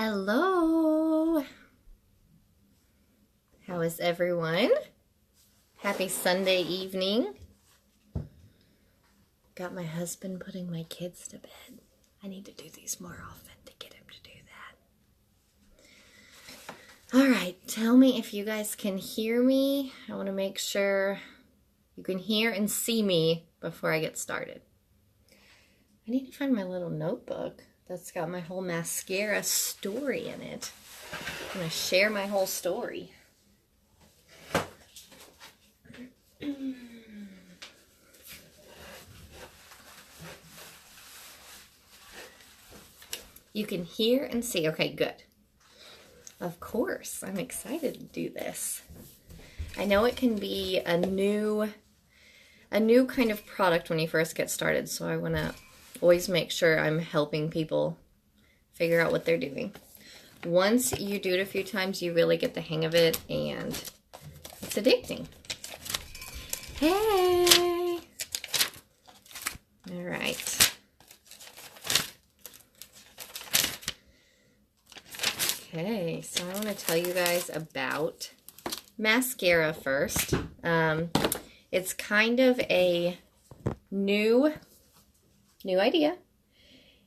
Hello. How is everyone? Happy Sunday evening. Got my husband putting my kids to bed. I need to do these more often to get him to do that. All right, tell me if you guys can hear me. I want to make sure you can hear and see me before I get started. I need to find my little notebook that's got my whole mascara story in it. I'm going to share my whole story. You can hear and see. Okay, good. Of course, I'm excited to do this. I know it can be a new kind of product when you first get started, so I want to always make sure I'm helping people figure out what they're doing. Once you do it a few times, you really get the hang of it, and it's addicting. Hey! All right. Okay, so I want to tell you guys about mascara first. It's kind of a new idea.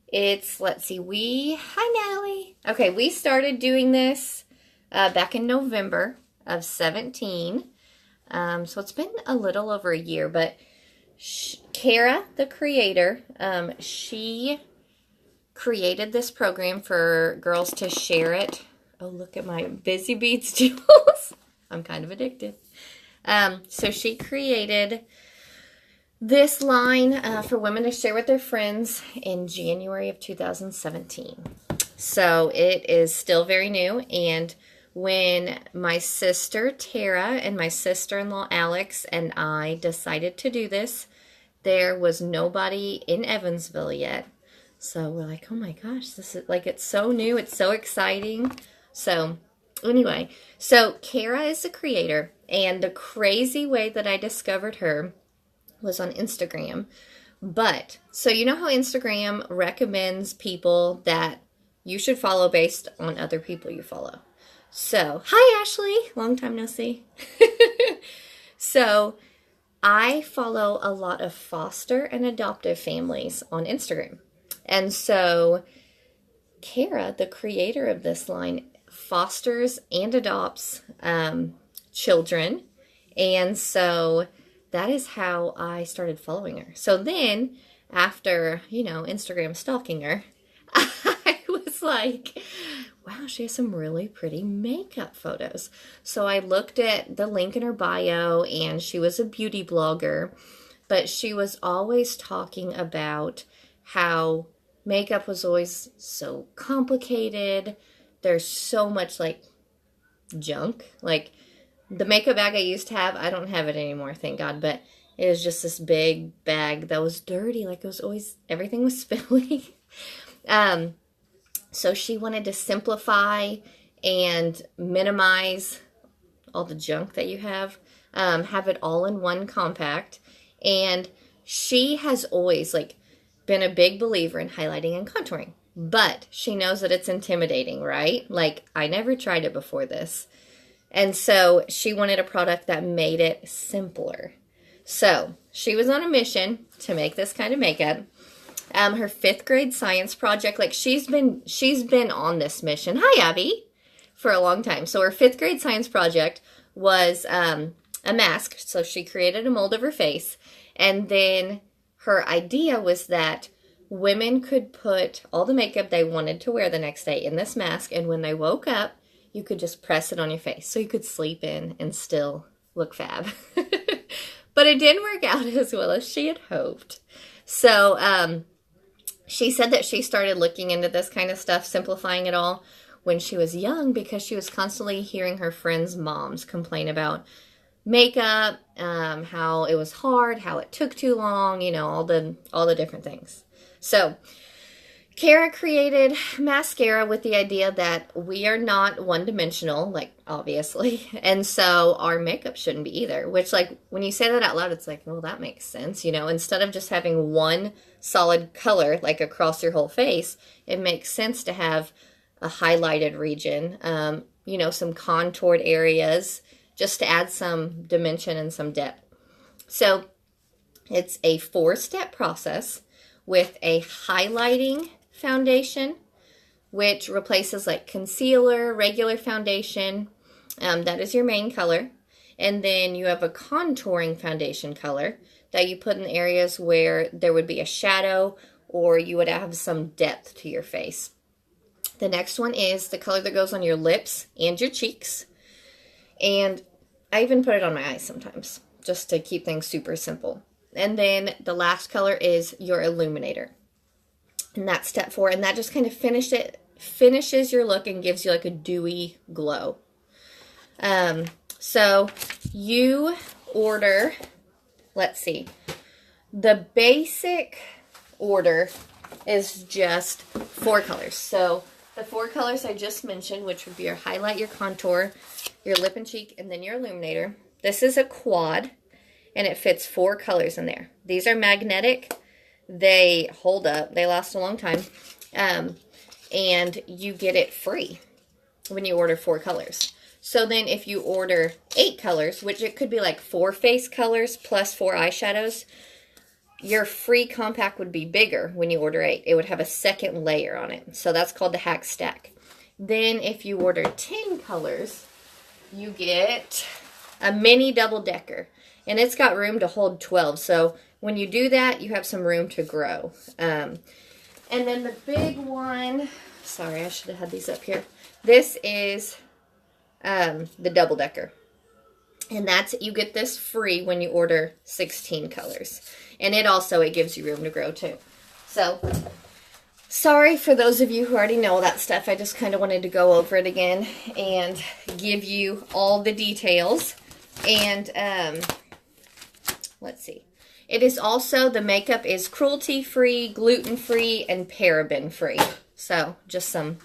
It's, let's see, hi Natalie. Okay, we started doing this back in November of 17. So it's been a little over a year, but Kara, the creator, she created this program for girls to share it. Oh, look at my Busy Beats jewels. I'm kind of addicted. So she created this line for women to share with their friends in January of 2017. So it is still very new. And when my sister Tara and my sister-in-law Alex and I decided to do this, there was nobody in Evansville yet. So we're like, oh my gosh, this is like, it's so new. It's so exciting. So anyway, so Kara is the creator, and the crazy way that I discovered her was on Instagram. But, so you know how Instagram recommends people that you should follow based on other people you follow. So, hi Ashley, long time no see. So, I follow a lot of foster and adoptive families on Instagram. And so, Kara, the creator of this line, fosters and adopts children. And so that is how I started following her. So then, after, Instagram stalking her, I was like, wow, she has some really pretty makeup photos. So I looked at the link in her bio, and she was a beauty blogger, but she was always talking about how makeup was always so complicated. There's so much, junk. The makeup bag I used to have, I don't have it anymore, thank God, but it was just this big bag that was dirty. It was always, everything was spilling. So she wanted to simplify and minimize all the junk that you have it all in one compact. And she has always, been a big believer in highlighting and contouring. But she knows that it's intimidating, right? I never tried it before this. And so she wanted a product that made it simpler. So she was on a mission to make this kind of makeup. Her 5th grade science project, she's been on this mission. Hi, Abby, for a long time. So her 5th grade science project was a mask. So she created a mold of her face. And then her idea was that women could put all the makeup they wanted to wear the next day in this mask. And when they woke up, you could just press it on your face. So you could sleep in and still look fab. But it didn't work out as well as she had hoped. So she said that she started looking into this kind of stuff, simplifying it all, when she was young, because she was constantly hearing her friends' moms complain about makeup, how it was hard, how it took too long, all the different things. So Kara created Maskcara with the idea that we are not one-dimensional, obviously, and so our makeup shouldn't be either, which, when you say that out loud, it's well, that makes sense, instead of just having one solid color, across your whole face, it makes sense to have a highlighted region, you know, some contoured areas, just to add some dimension and some depth. So it's a 4-step process with a highlighting foundation, which replaces like concealer, regular foundation. That is your main color. And then you have a contouring foundation color that you put in areas where there would be a shadow or you would have some depth to your face. The next one is the color that goes on your lips and your cheeks. And I even put it on my eyes sometimes, just to keep things super simple. And then the last color is your illuminator. And that's step 4. And that just kind of finishes your look and gives you like a dewy glow. So you order, let's see, the basic order is just 4 colors. So the 4 colors I just mentioned, which would be your highlight, your contour, your lip and cheek, and then your illuminator. This is a quad, and it fits 4 colors in there. These are magnetic. They hold up. They last a long time. And you get it free when you order 4 colors. So then if you order 8 colors, which it could be like 4 face colors plus 4 eyeshadows, your free compact would be bigger when you order 8. It would have a second layer on it. So that's called the hack stack. Then if you order 10 colors, you get a mini double decker. And it's got room to hold 12. So when you do that, you have some room to grow. And then the big one, sorry, I should have had these up here. This is the double decker. And that's, you get this free when you order 16 colors. And it gives you room to grow too. So, sorry for those of you who already know that stuff. I just kind of wanted to go over it again and give you all the details. And, let's see. It is also, the makeup is cruelty-free, gluten-free, and paraben-free. So, just some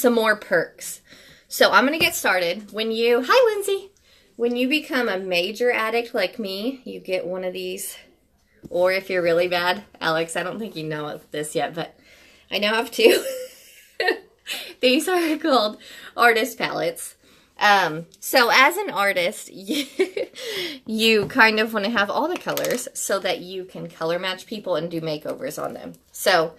more perks. So, I'm going to get started. Hi, Lindsay. When you become a major addict like me, you get one of these. Or if you're really bad, Alex, I don't think you know of this yet, but I now have 2. These are called artist palettes. So as an artist, you kind of want to have all the colors so that you can color match people and do makeovers on them. So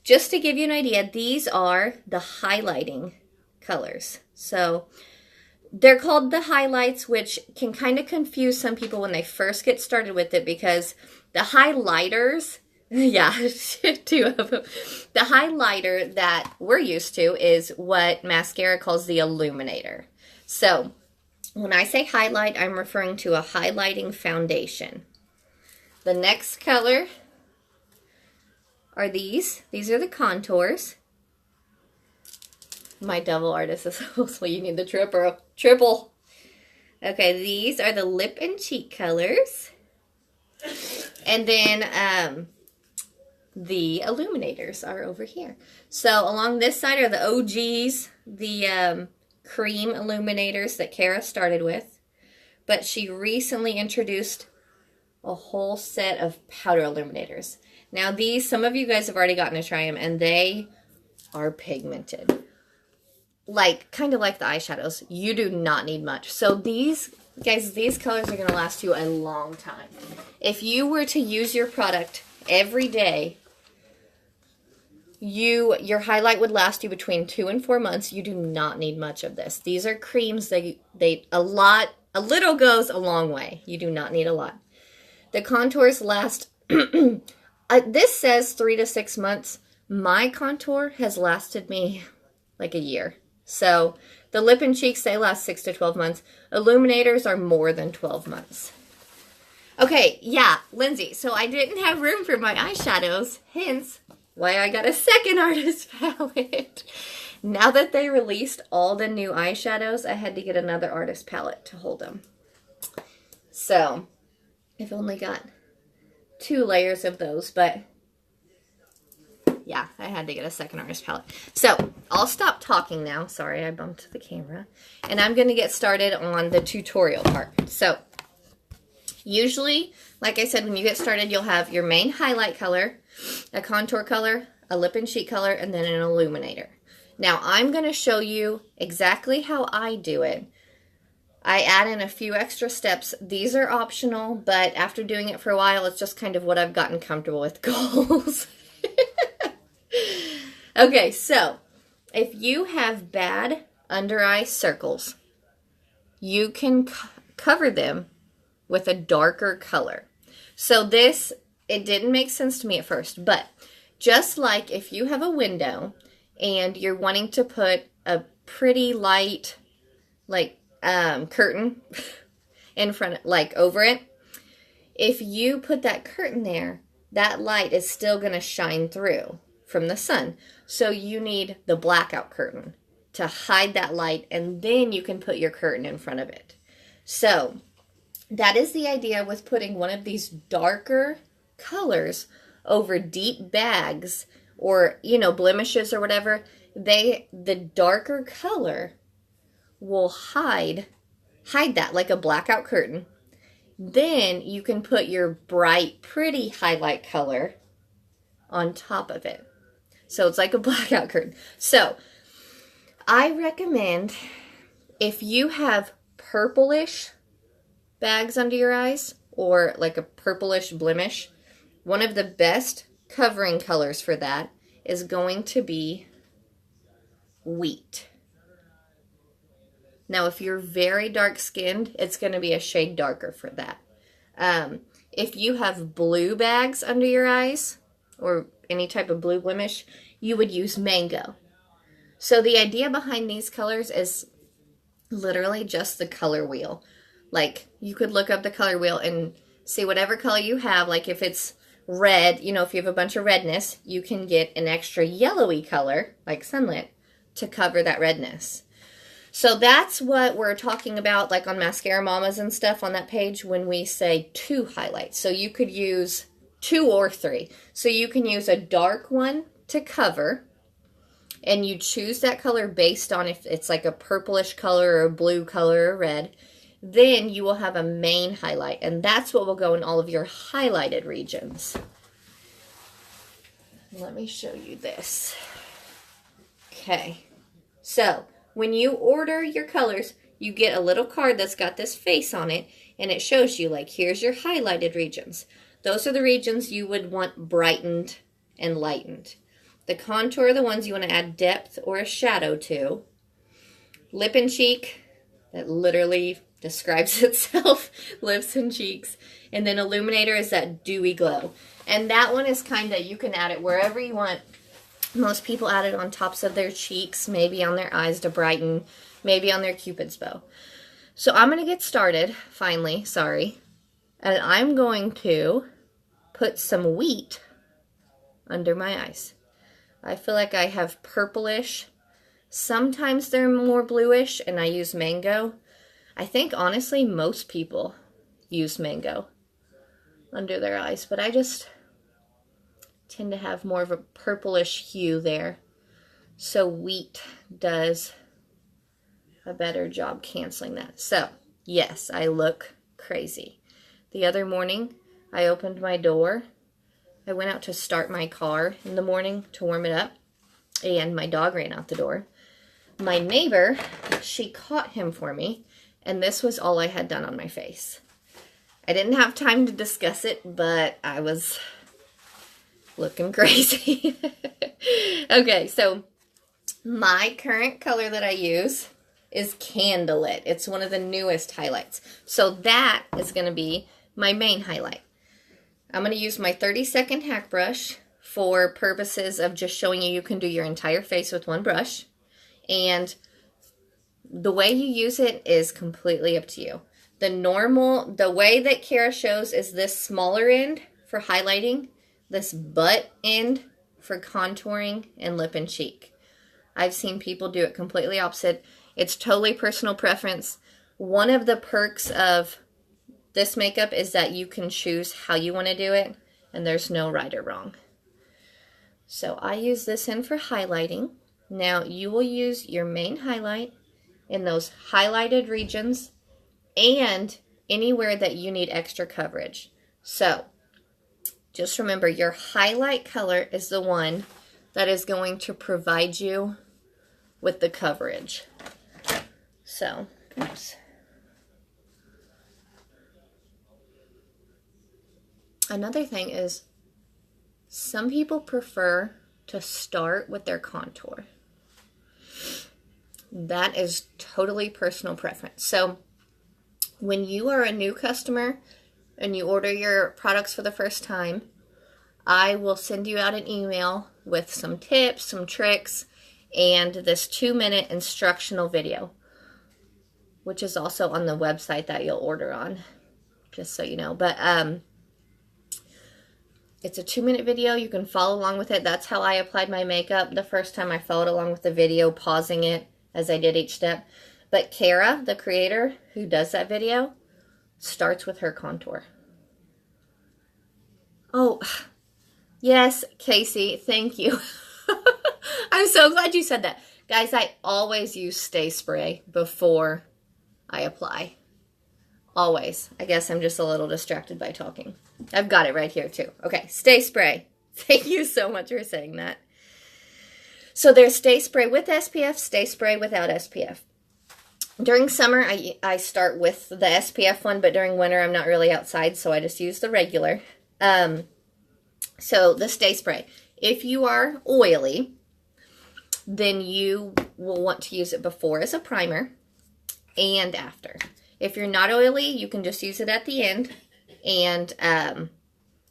just to give you an idea, these are the highlighting colors. So they're called the highlights, which can kind of confuse some people when they first get started with it, because the highlighters, 2 of them. The highlighter that we're used to is what mascara calls the illuminator. So when I say highlight, I'm referring to a highlighting foundation. The next color are these. These are the contours. My double artist is so you need the triple. Okay, these are the lip and cheek colors. And then the illuminators are over here. So along this side are the OGs, the cream illuminators that Kara started with. But she recently introduced a whole set of powder illuminators. Now these, some of you guys have already gotten to try them, and they are pigmented. Kind of like the eyeshadows. You do not need much. So these, guys, these colors are going to last you a long time. If you were to use your product every day, your highlight would last you between 2 and 4 months. You do not need much of this. These are creams. A little goes a long way. You do not need a lot. The contours last, this says 3 to 6 months. My contour has lasted me like a year. So the lip and cheeks, they last 6 to 12 months. Illuminators are more than 12 months. Okay, yeah, Lindsay, so I didn't have room for my eyeshadows, hence why I got a second artist palette. Now that they released all the new eyeshadows, I had to get another artist palette to hold them. So I've only got 2 layers of those, but yeah, I had to get a second artist palette. So I'll stop talking now. Sorry, I bumped the camera. And I'm going to get started on the tutorial part. So usually, like I said, when you get started, you'll have your main highlight color, a contour color, a lip and cheek color, and then an illuminator. Now I'm going to show you exactly how I do it. I add in a few extra steps. These are optional, but after doing it for a while, it's just kind of what I've gotten comfortable with. Goals. Okay, so if you have bad under eye circles, you can cover them with a darker color. So this, it didn't make sense to me at first, but just like if you have a window and you're wanting to put a pretty light, like curtain in front, like over it, if you put that curtain there, that light is still going to shine through from the sun. So you need the blackout curtain to hide that light, and then you can put your curtain in front of it. So that is the idea with putting one of these darker colors over deep bags or, you know, blemishes or whatever. The darker color will hide that like a blackout curtain. Then you can put your bright, pretty highlight color on top of it. So it's like a blackout curtain. So I recommend, if you have purplish bags under your eyes or like a purplish blemish, one of the best covering colors for that is going to be wheat. Now, if you're very dark skinned, it's going to be a shade darker for that. If you have blue bags under your eyes or any type of blue blemish, you would use mango. So the idea behind these colors is literally just the color wheel. Like, you could look up the color wheel and see whatever color you have. Like if it's red, you know, if you have a bunch of redness, you can get an extra yellowy color, like sunlit, to cover that redness. So that's what we're talking about, like on Mascara Mamas and stuff on that page when we say 2 highlights. So you could use 2 or 3. So you can use a dark one to cover, and you choose that color based on if it's like a purplish color or a blue color or red. Then you will have a main highlight, and that's what will go in all of your highlighted regions. Let me show you this. Okay, so when you order your colors, you get a little card that's got this face on it, and it shows you, like, here's your highlighted regions. Those are the regions you would want brightened and lightened. The contour are the ones you want to add depth or a shadow to. Lip and cheek, that literally describes itself, lips and cheeks. And then illuminator is that dewy glow. And that one is kind of, you can add it wherever you want. Most people add it on tops of their cheeks, maybe on their eyes to brighten, maybe on their Cupid's bow. So I'm going to get started, finally, sorry. And I'm going to put some wheat under my eyes. I feel like I have purplish. Sometimes they're more bluish, and I use mango. I think, honestly, most people use mango under their eyes, but I just tend to have more of a purplish hue there. So wheat does a better job canceling that. So, yes, I look crazy. The other morning, I opened my door. I went out to start my car in the morning to warm it up, and my dog ran out the door. My neighbor, she caught him for me, and this was all I had done on my face. I didn't have time to discuss it, but I was looking crazy. Okay, so my current color that I use is Candlelit. It's one of the newest highlights. So that is going to be my main highlight. I'm going to use my 30-second hack brush for purposes of just showing you can do your entire face with one brush. And the way you use it is completely up to you. The way that Kara shows is this smaller end for highlighting, this butt end for contouring and lip and cheek. I've seen people do it completely opposite. It's totally personal preference. One of the perks of this makeup is that you can choose how you want to do it, and there's no right or wrong. So I use this end for highlighting. Now you will use your main highlight in those highlighted regions and anywhere that you need extra coverage. So just remember, your highlight color is the one that is going to provide you with the coverage. So, oops. Another thing is some people prefer to start with their contour. That is totally personal preference. So when you are a new customer and you order your products for the first time, I will send you out an email with some tips, some tricks, and this 2-minute instructional video, which is also on the website that you'll order on, just so you know. But it's a 2-minute video. You can follow along with it. That's how I applied my makeup the first time. I followed along with the video, pausing it as I did each step. But Kara, the creator who does that video, starts with her contour. Oh, yes, Casey, thank you. I'm so glad you said that. Guys, I always use Stay Spray before I apply. Always. I guess I'm just a little distracted by talking. I've got it right here too. Okay, Stay Spray. Thank you so much for saying that. So there's Stay Spray with SPF, Stay Spray without SPF. During summer, I start with the SPF one, but during winter, I'm not really outside, so I just use the regular. So the Stay Spray. If you are oily, then you will want to use it before as a primer and after. If you're not oily, you can just use it at the end and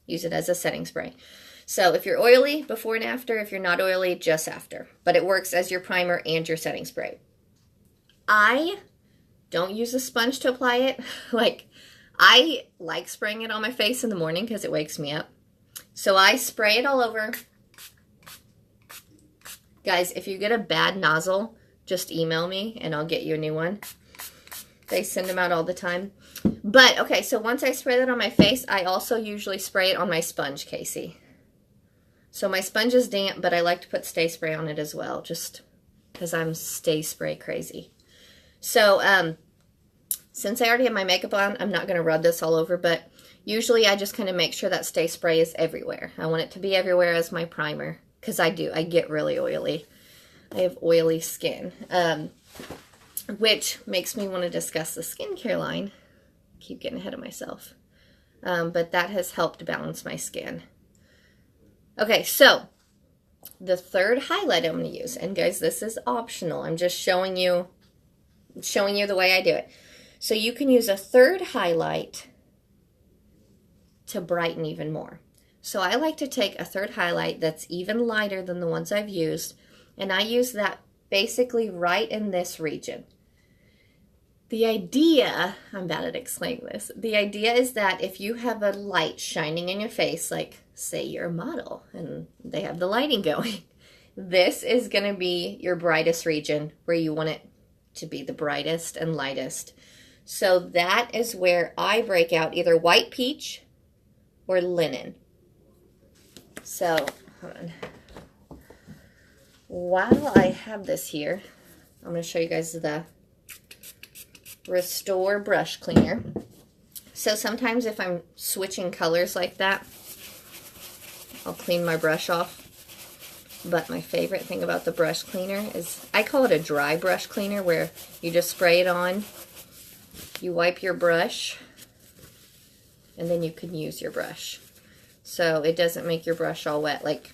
use it as a setting spray. So if you're oily, before and after. If you're not oily, just after. But it works as your primer and your setting spray. I don't use a sponge to apply it. I like spraying it on my face in the morning because it wakes me up. So I spray it all over. Guys, if you get a bad nozzle, just email me and I'll get you a new one. They send them out all the time. But, okay, so once I spray that on my face, I also usually spray it on my sponge, Casey. So my sponge is damp, but I like to put Stay Spray on it as well, just because I'm Stay Spray crazy. So, since I already have my makeup on, I'm not going to rub this all over, but usually I just kind of make sure that Stay Spray is everywhere. I want it to be everywhere as my primer, because I do. I get really oily. I have oily skin. Which makes me want to discuss the skincare line. Keep getting ahead of myself. But that has helped balance my skin. Okay, so the third highlight I'm going to use, and guys, this is optional. I'm just showing you the way I do it. So you can use a third highlight to brighten even more. So I like to take a third highlight that's even lighter than the ones I've used, and I use that basically right in this region. The idea, I'm bad at explaining this, the idea is that if you have a light shining in your face, like say you're a model and they have the lighting going, this is going to be your brightest region where you want it to be the brightest and lightest. So that is where I break out either white peach or linen. So, hold on. While I have this here, I'm going to show you guys the Restore brush cleaner. So sometimes if I'm switching colors like that, I'll clean my brush off. But my favorite thing about the brush cleaner is, I call it a dry brush cleaner, where you just spray it on, you wipe your brush, and then you can use your brush. So it doesn't make your brush all wet. Like,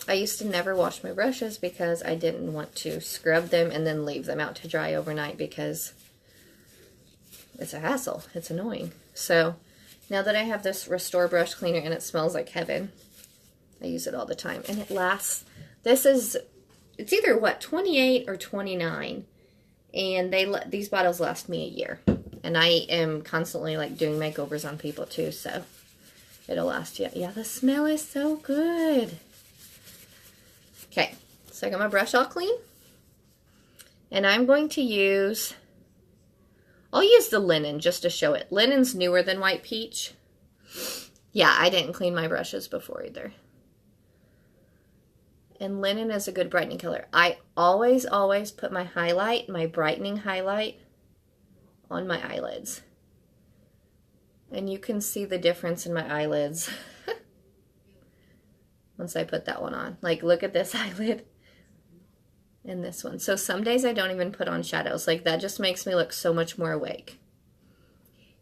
I used to never wash my brushes because I didn't want to scrub them and then leave them out to dry overnight, because it's a hassle. It's annoying. So now that I have this Restore brush cleaner and it smells like heaven, I use it all the time. And it lasts, it's either what, 28 or 29. And these bottles last me a year. And I am constantly like doing makeovers on people too, so it'll last you. Yeah, the smell is so good. Okay, so I got my brush all clean. And I'm going to use, I'll use the linen just to show it. Linen's newer than white peach. Yeah, I didn't clean my brushes before either. And linen is a good brightening color. I always put my highlight, my brightening highlight, on my eyelids. And you can see the difference in my eyelids once I put that one on. Like, look at this eyelid. and this one. So some days I don't even put on shadows. Like, that just makes me look so much more awake.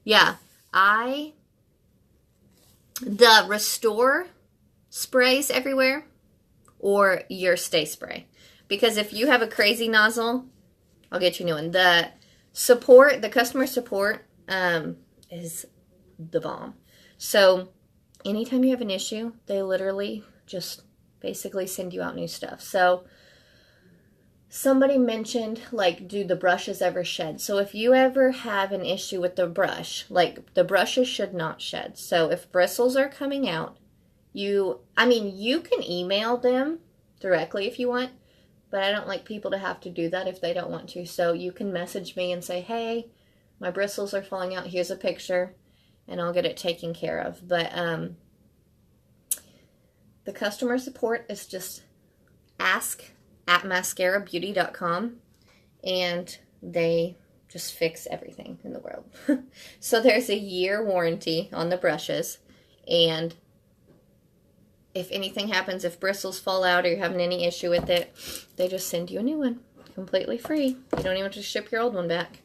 Yeah, the Restore sprays everywhere or your Stay Spray. Because if you have a crazy nozzle, I'll get you a new one. The customer support is the bomb. So anytime you have an issue, they literally just basically send you out new stuff. So somebody mentioned, like, do the brushes ever shed? So if you ever have an issue with the brush, like, the brushes should not shed. So if bristles are coming out, you can email them directly if you want, but I don't like people to have to do that if they don't want to. So you can message me and say, hey, my bristles are falling out. Here's a picture, and I'll get it taken care of. But the customer support is just ask@maskcarabeauty.com, and they just fix everything in the world. So there's a year warranty on the brushes, and if anything happens, if bristles fall out or you're having any issue with it, they just send you a new one completely free. You don't even have to ship your old one back.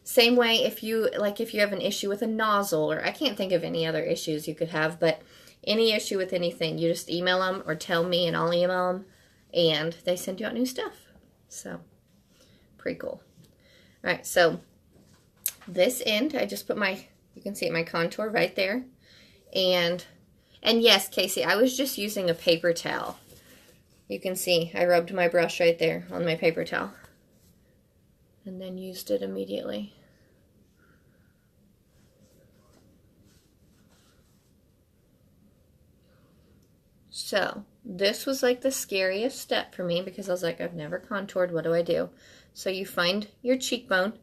Same way if you have an issue with a nozzle, or I can't think of any other issues you could have, but any issue with anything, you just email them or tell me and I'll email them, and they send you out new stuff. So, pretty cool. All right, so this end, I just put you can see my contour right there. And yes, Casey, I was just using a paper towel. You can see I rubbed my brush right there on my paper towel. And then used it immediately. So, this was like the scariest step for me because I was like, I've never contoured, what do I do? So you find your cheekbone,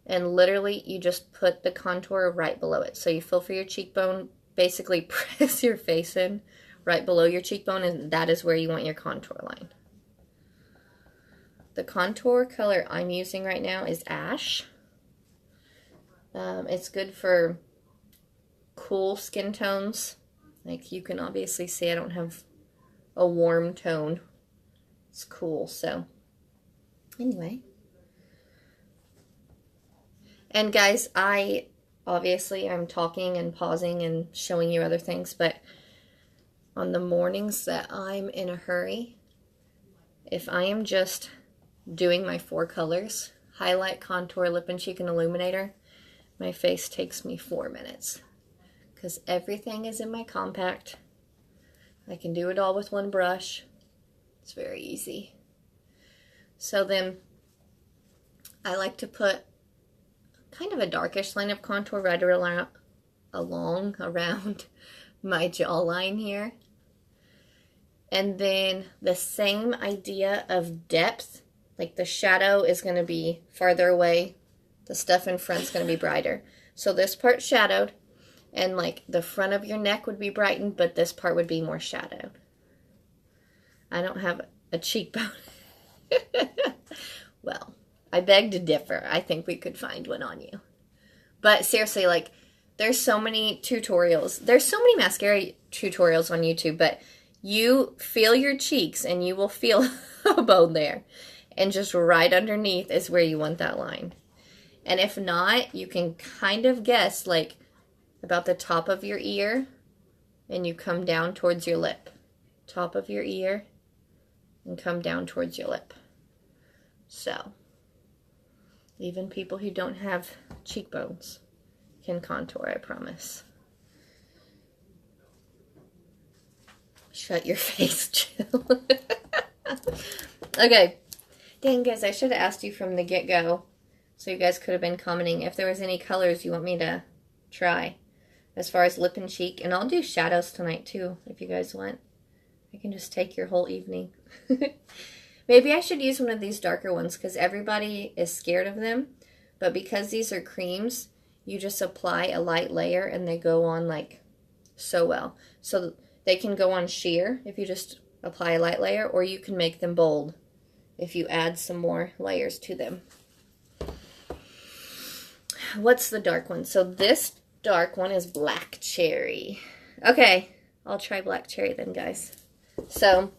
and literally you just put the contour right below it. So you fill for your cheekbone, basically press your face in right below your cheekbone, and that is where you want your contour line. The contour color I'm using right now is Ash. It's good for cool skin tones. Like, you can obviously see I don't have a warm tone. It's cool, so anyway. And guys, I'm talking and pausing and showing you other things, but on the mornings that I'm in a hurry, if I am just doing my 4 colors, highlight, contour, lip and cheek, and illuminator, my face takes me 4 minutes because everything is in my compact. I can do it all with one brush. It's very easy. So then I like to put kind of a darkish line of contour right around my jawline here. And then the same idea of depth. Like, the shadow is going to be farther away. The stuff in front's going to be brighter. So this part shadowed, and like the front of your neck would be brightened, but this part would be more shadowed. I don't have a cheekbone. Well, I beg to differ. I think we could find one on you. But seriously, like, there's so many tutorials. There's so many mascara tutorials on YouTube, but you feel your cheeks and you will feel a bone there. And just right underneath is where you want that line. And if not, you can kind of guess, like, about the top of your ear, and you come down towards your lip. Top of your ear, and come down towards your lip. So, even people who don't have cheekbones can contour, I promise. Shut your face, Jill. Okay. Dang, guys, I should have asked you from the get-go, so you guys could have been commenting if there was any colors you want me to try as far as lip and cheek. And I'll do shadows tonight, too, if you guys want. I can just take your whole evening. Maybe I should use one of these darker ones because everybody is scared of them. But because these are creams, you just apply a light layer and they go on, like, so well. So they can go on sheer if you just apply a light layer, or you can make them bold if you add some more layers to them. What's the dark one? So this dark one is Black Cherry. Okay, I'll try Black Cherry then, guys. So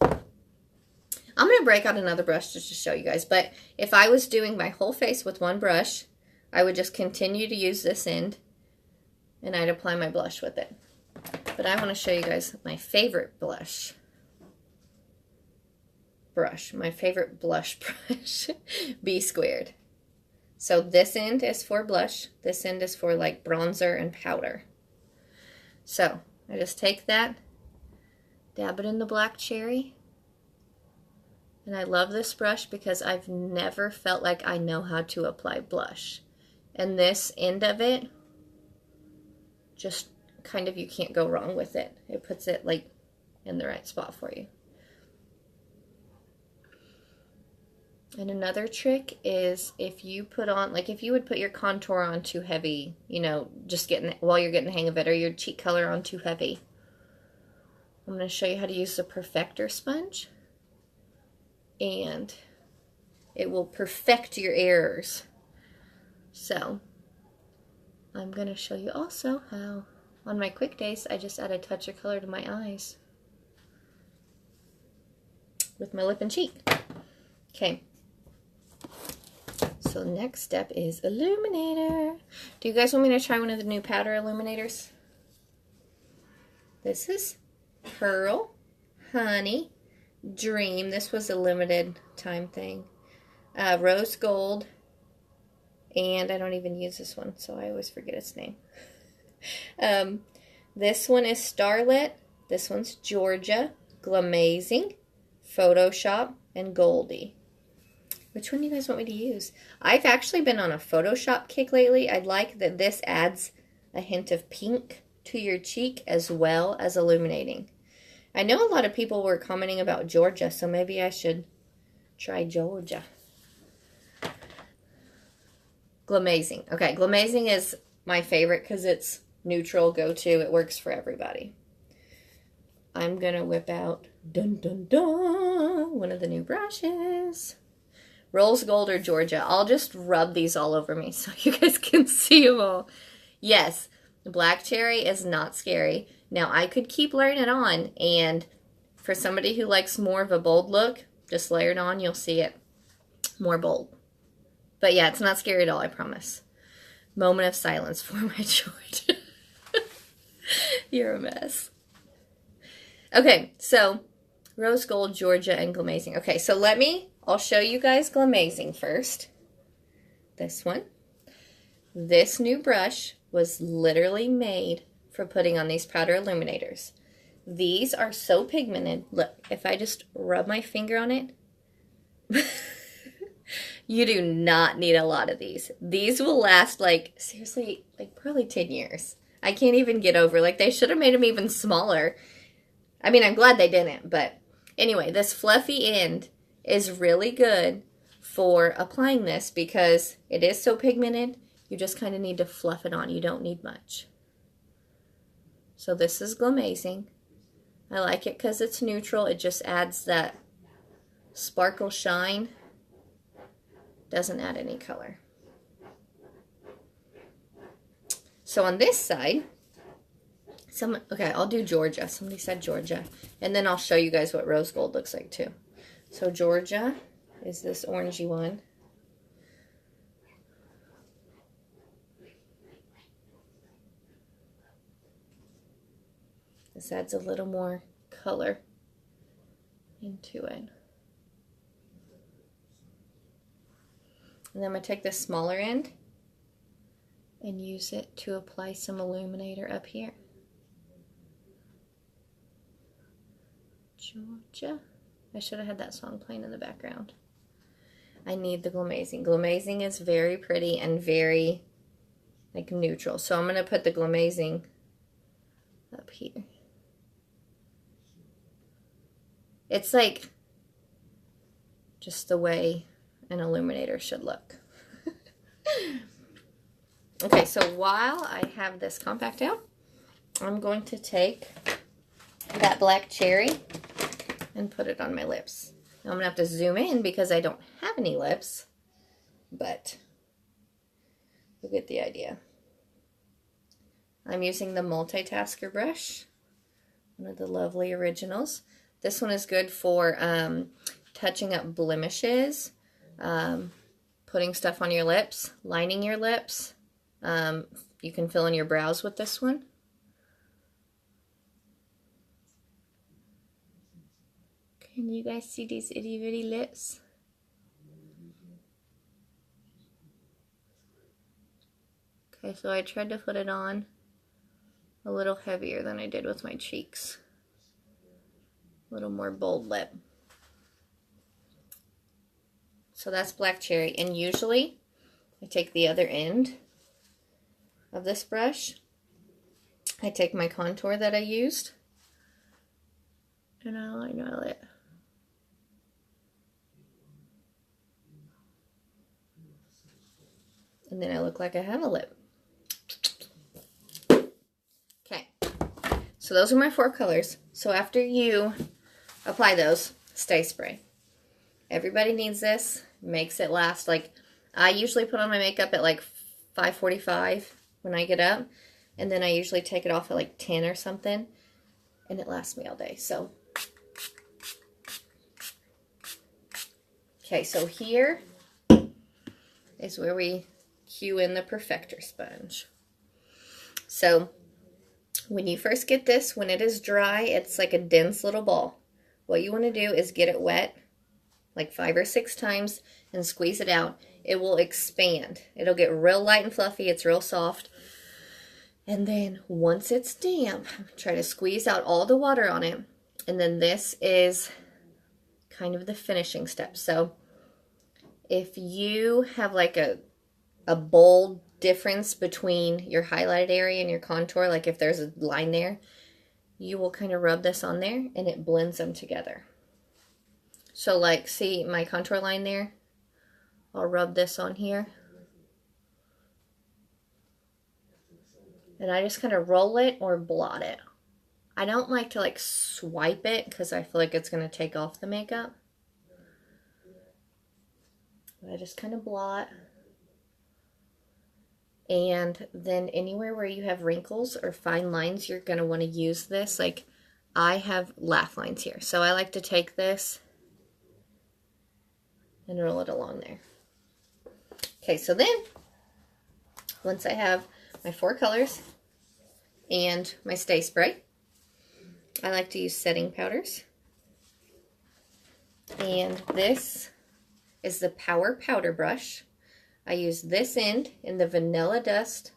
I'm going to break out another brush just to show you guys. But if I was doing my whole face with one brush, I would just continue to use this end, and I'd apply my blush with it. But I want to show you guys my favorite brush. My favorite blush brush, B squared. So this end is for blush. This end is for like bronzer and powder. So I just take that, dab it in the black cherry. And I love this brush because I've never felt like I know how to apply blush. And this end of it, just kind of, you can't go wrong with it. It puts it like in the right spot for you. And another trick is if you put on, like if you would put your contour on too heavy, you know, just while you're getting the hang of it, or your cheek color on too heavy. I'm going to show you how to use the perfector sponge. And it will perfect your errors. So I'm going to show you also how on my quick days I just add a touch of color to my eyes with my lip and cheek. Okay, so next step is illuminator. Do you guys want me to try one of the new powder illuminators? This is Pearl Honey Dream. This was a limited time thing. Rose Gold, and I don't even use this one, so I always forget its name. This one is Starlit. This one's Georgia, Glamazing, Photoshop, and Goldie. Which one do you guys want me to use? I've actually been on a Photoshop kick lately. I like that this adds a hint of pink to your cheek as well as illuminating. I know a lot of people were commenting about Georgia, so maybe I should try Georgia. Glamazing. Okay, Glamazing is my favorite because it's neutral, go-to. It works for everybody. I'm going to whip out, dun dun dun, one of the new brushes. Rose Gold or Georgia. I'll just rub these all over me so you guys can see them all. Yes, black cherry is not scary. Now, I could keep layering it on, and for somebody who likes more of a bold look, just layer it on, you'll see it more bold. But yeah, it's not scary at all, I promise. Moment of silence for my Georgia. You're a mess. Okay, so Rose Gold, Georgia, and Glamazing. Okay, so I'll show you guys Glamazing first. This one. This new brush was literally made for putting on these powder illuminators. These are so pigmented. Look, if I just rub my finger on it, you do not need a lot of these. These will last like, seriously, like probably 10 years. I can't even get over, like they should have made them even smaller. I mean, I'm glad they didn't, but anyway, this fluffy end is really good for applying this because it is so pigmented. You just kind of need to fluff it on. You don't need much. So this is Glamazing. I like it because it's neutral. It just adds that sparkle shine. Doesn't add any color. So on this side, okay, I'll do Georgia. Somebody said Georgia. And then I'll show you guys what Rose Gold looks like too. So Georgia is this orangey one. This adds a little more color into it. And then I'm going to take this smaller end and use it to apply some illuminator up here. Georgia. I should have had that song playing in the background. I need the Glamazing. Glamazing is very pretty and very like neutral. So I'm going to put the Glamazing up here. It's like just the way an illuminator should look. Okay, so while I have this compact out, I'm going to take that black cherry and put it on my lips. Now I'm going to have to zoom in because I don't have any lips, but you'll get the idea. I'm using the multitasker brush, one of the lovely originals. This one is good for touching up blemishes, putting stuff on your lips, lining your lips. You can fill in your brows with this one. Can you guys see these itty bitty lips? Okay, so I tried to put it on a little heavier than I did with my cheeks. A little more bold lip. So that's black cherry. And usually I take the other end of this brush. I take my contour that I used and I line my lip. And then I look like I have a lip. Okay, so those are my 4 colors. So after you apply those, stay spray. Everybody needs this. Makes it last. Like, I usually put on my makeup at like 5:45 when I get up, and then I usually take it off at like 10 or something, and it lasts me all day. So, okay, so here is where we cue in the perfector sponge. So when you first get this, when it is dry, it's like a dense little ball. What you want to do is get it wet like 5 or 6 times and squeeze it out. It will expand. It'll get real light and fluffy. It's real soft. And then once it's damp, try to squeeze out all the water on it. And then this is kind of the finishing step. So if you have like a bold difference between your highlighted area and your contour, like if there's a line there, you will kind of rub this on there and it blends them together. So like, see my contour line there? I'll rub this on here. And I just kind of roll it or blot it. I don't like to like swipe it because I feel like it's going to take off the makeup. But I just kind of blot. And then anywhere where you have wrinkles or fine lines, you're going to want to use this. Like, I have laugh lines here. So I like to take this and roll it along there. Okay, so then, once I have my 4 colors and my stay spray, I like to use setting powders. And this is the Power Powder Brush. I use this end in the Vanilla Dust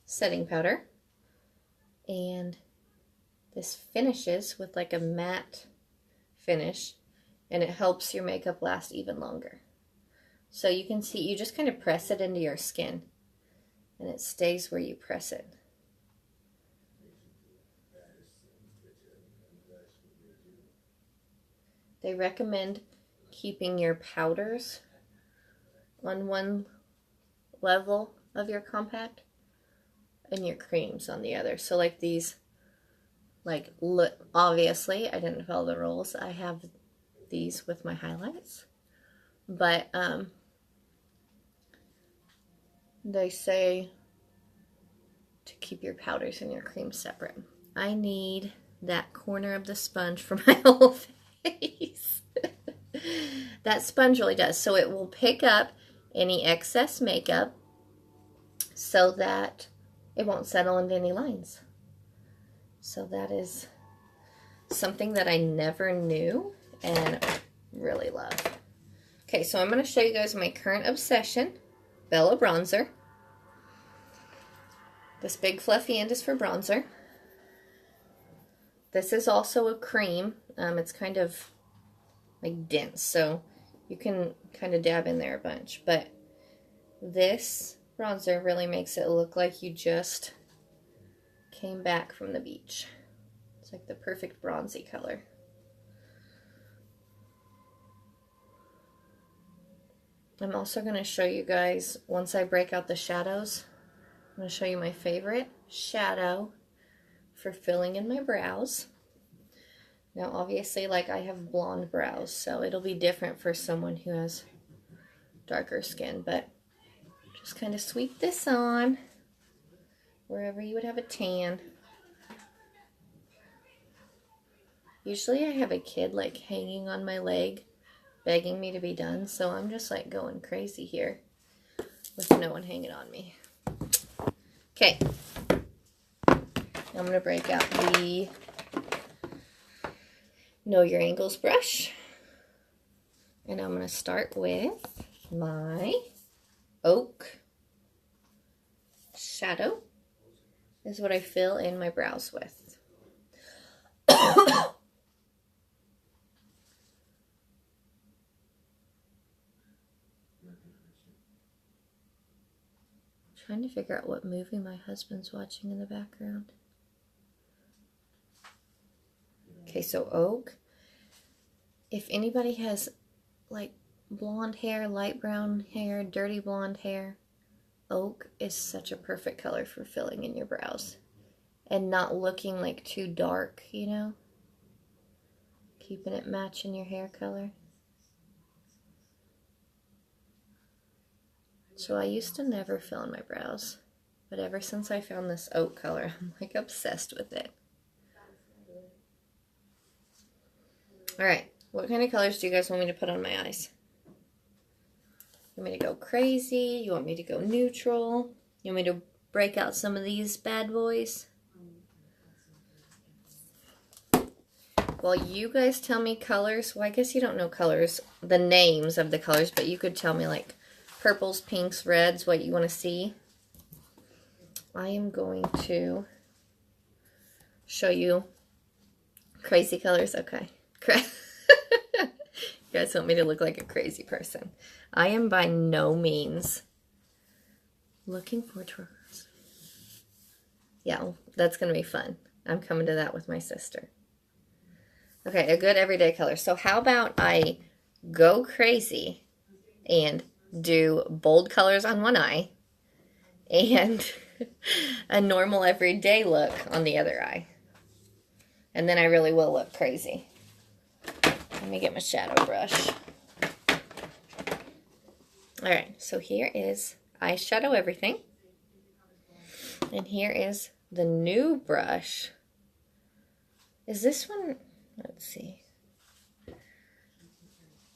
setting powder. And this finishes with like a matte finish, and it helps your makeup last even longer. So you can see, you just kind of press it into your skin and it stays where you press it. They recommend keeping your powders on one level of your compact and your creams on the other. So like these, like, look, obviously I didn't follow the rules. I have these with my highlights, but they say to keep your powders and your creams separate. I need that corner of the sponge for my whole face. That sponge really does. So it will pick up any excess makeup so that it won't settle into any lines. So that is something that I never knew and really love. Okay, so I'm going to show you guys my current obsession, Bella Bronzer. This big fluffy end is for bronzer. This is also a cream. It's kind of like dense, so you can kind of dab in there a bunch. But this bronzer really makes it look like you just came back from the beach. It's like the perfect bronzy color. I'm also going to show you guys, once I break out the shadows, I'm going to show you my favorite shadow for filling in my brows. Now obviously, like, I have blonde brows, so it'll be different for someone who has darker skin, but just kind of sweep this on wherever you would have a tan. Usually I have a kid like hanging on my leg begging me to be done, so I'm just like going crazy here with no one hanging on me. Okay. I'm going to break out the Know Your Angles brush. And I'm going to start with my Oak shadow. This is what I fill in my brows with. Trying to figure out what movie my husband's watching in the background. Okay, so Oak. If anybody has like blonde hair, light brown hair, dirty blonde hair, Oak is such a perfect color for filling in your brows and not looking like too dark, you know? Keeping it matching your hair color. So I used to never fill in my brows, but ever since I found this Oak color, I'm like obsessed with it. All right, what kind of colors do you guys want me to put on my eyes? You want me to go crazy? You want me to go neutral? You want me to break out some of these bad boys? Well, you guys tell me colors. Well, I guess you don't know colors, the names of the colors, but you could tell me like purples, pinks, reds, what you want to see. I am going to show you crazy colors. Okay. You guys want me to look like a crazy person. I am by no means looking forward to it. Yeah, that's going to be fun. I'm coming to that with my sister. Okay, a good everyday color. So how about I go crazy and do bold colors on one eye and a normal everyday look on the other eye. And then I really will look crazy. Let me get my shadow brush. Alright, so here is eyeshadow everything. And here is the new brush. Is this one? Let's see.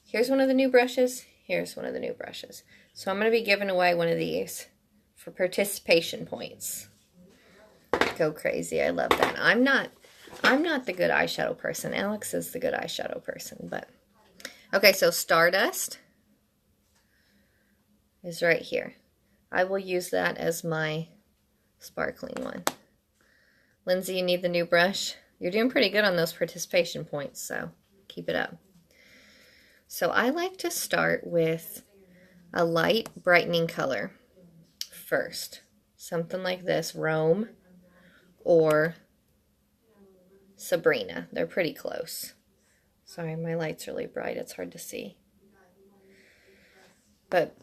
Here's one of the new brushes. Here's one of the new brushes. So I'm going to be giving away one of these for participation points. Go crazy. I love that. I'm not the good eyeshadow person. Alex is the good eyeshadow person, but okay, so Stardust is right here. I will use that as my sparkling one. Lindsay, you need the new brush. You're doing pretty good on those participation points, so keep it up. So I like to start with a light brightening color first. Something like this, Rome or Sabrina. They're pretty close. Sorry, my light's really bright. It's hard to see. But